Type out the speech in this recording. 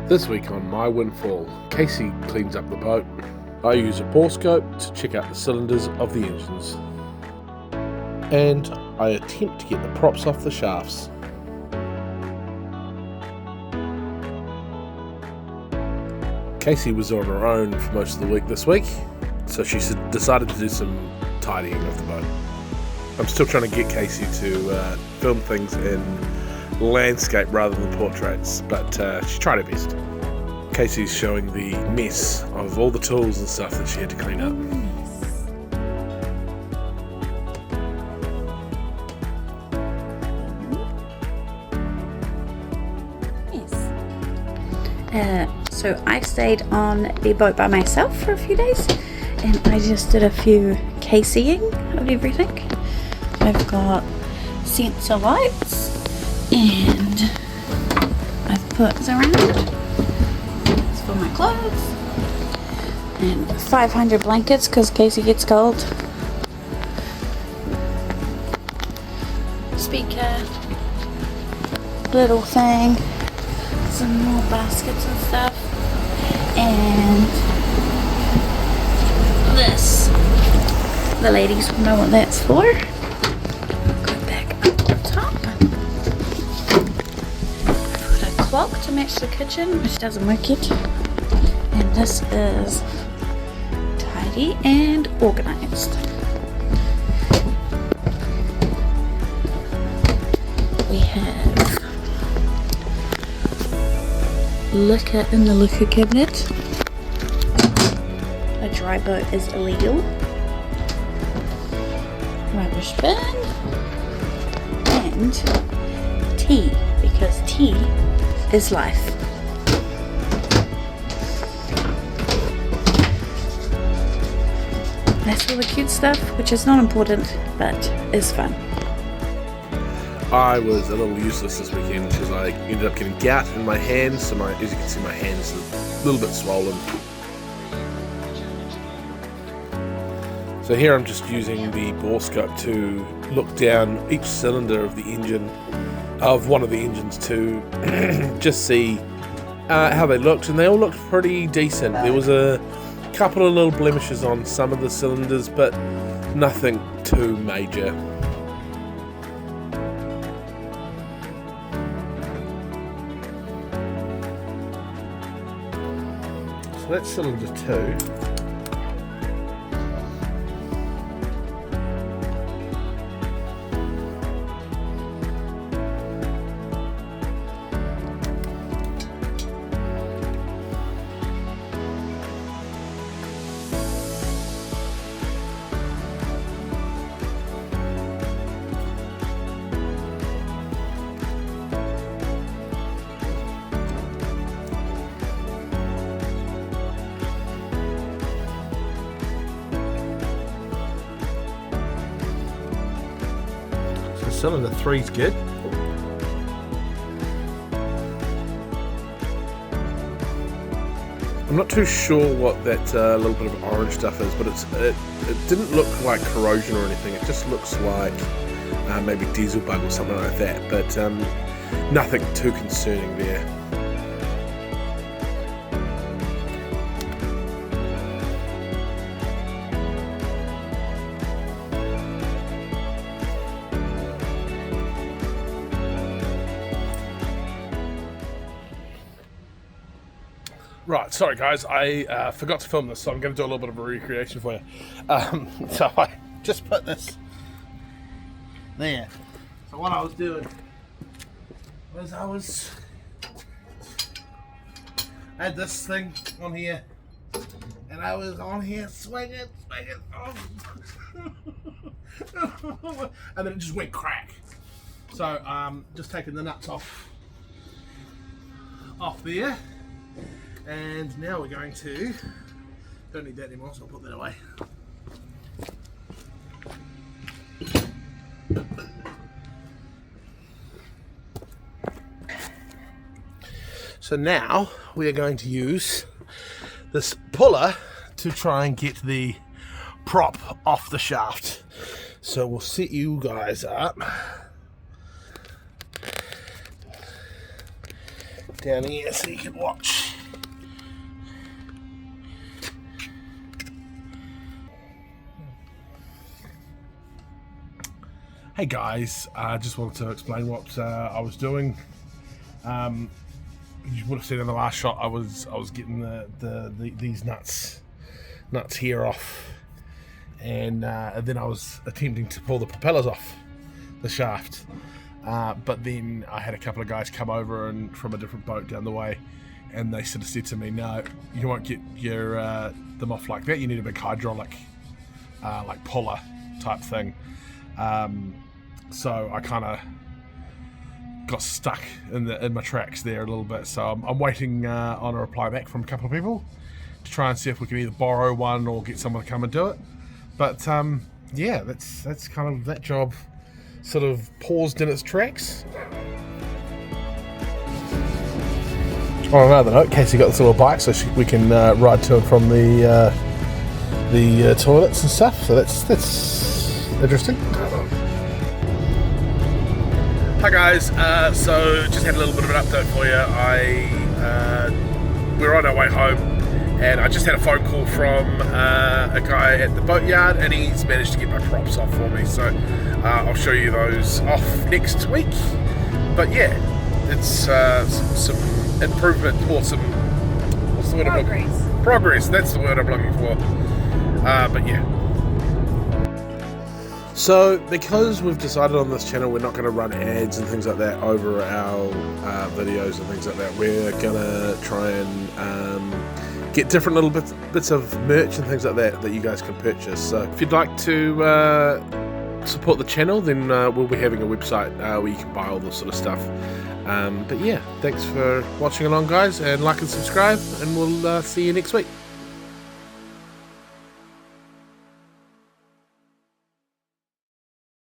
This week on My Windfall, Casey cleans up the boat. I use a bore scope to check out the cylinders of the engines. And I attempt to get the props off the shafts. Casey was on her own for most of the week this week, so she decided to do some tidying of the boat. I'm still trying to get Casey to film things in landscape rather than portraits, but she tried her best. Casey's showing the mess of all the tools and stuff that she had to clean up. So I stayed on the boat by myself for a few days, and I just did a few Caseying of everything. I've got sensor lights, and I've put around. It's for my clothes, and 500 blankets because Casey gets cold. Speaker, little thing, some more baskets and stuff, and this. The ladies will know what that's for. Go back up the top. Put a clock to match the kitchen, which doesn't work yet. And this is tidy and organized. We have liquor in the liquor cabinet. A dry boat is illegal. Rubbish bin. And tea, because tea is life. That's all the cute stuff, which is not important, but is fun. I was a little useless this weekend because I ended up getting gout in my hands, so as you can see my hands are a little bit swollen. So here I'm just using the bore scope to look down each cylinder of the engine, of one of the engines, to just see how they looked, and they all looked pretty decent. There was a couple of little blemishes on some of the cylinders, but nothing too major. So that's cylinder 2. Cylinder 3's good. I'm not too sure what that little bit of orange stuff is, but it didn't look like corrosion or anything. It just looks like maybe diesel bug or something like that, but nothing too concerning there. Right, sorry guys, I forgot to film this, so I'm going to do a little bit of a recreation for you. So I just put this there. So what I was doing was I had this thing on here, and I was on here swinging, oh. And then it just went crack. So just taking the nuts off there. And now we're going to, don't need that anymore, so I'll put that away. So now we are going to use this puller to try and get the prop off the shaft. So we'll set you guys up. down here so you can watch. Hey guys, I just wanted to explain what I was doing. You would have seen in the last shot I was getting these nuts here off, and then I was attempting to pull the propellers off the shaft. But then I had a couple of guys come over and from a different boat down the way, and they sort of said to me, "No, you won't get your them off like that. You need a big hydraulic, like puller type thing." So I kind of got stuck in my tracks there a little bit. So I'm waiting on a reply back from a couple of people to try and see if we can either borrow one or get someone to come and do it. But yeah, that's kind of that job sort of paused in its tracks. On another note, Casey got this little bike so we can ride to and from the toilets and stuff. So that's interesting. Hi guys, so just had a little bit of an update for you. We're on our way home, and I just had a phone call from a guy at the boatyard, and he's managed to get my props off for me. So I'll show you those off next week. But yeah, it's some improvement or some what's the word I'm looking for? Progress. That's the word I'm looking for. But yeah. So, because we've decided on this channel we're not going to run ads and things like that over our videos and things like that, we're going to try and get different little bits of merch and things like that you guys can purchase. So, if you'd like to support the channel, then we'll be having a website where you can buy all this sort of stuff. But yeah, thanks for watching along guys, and like and subscribe, and we'll see you next week.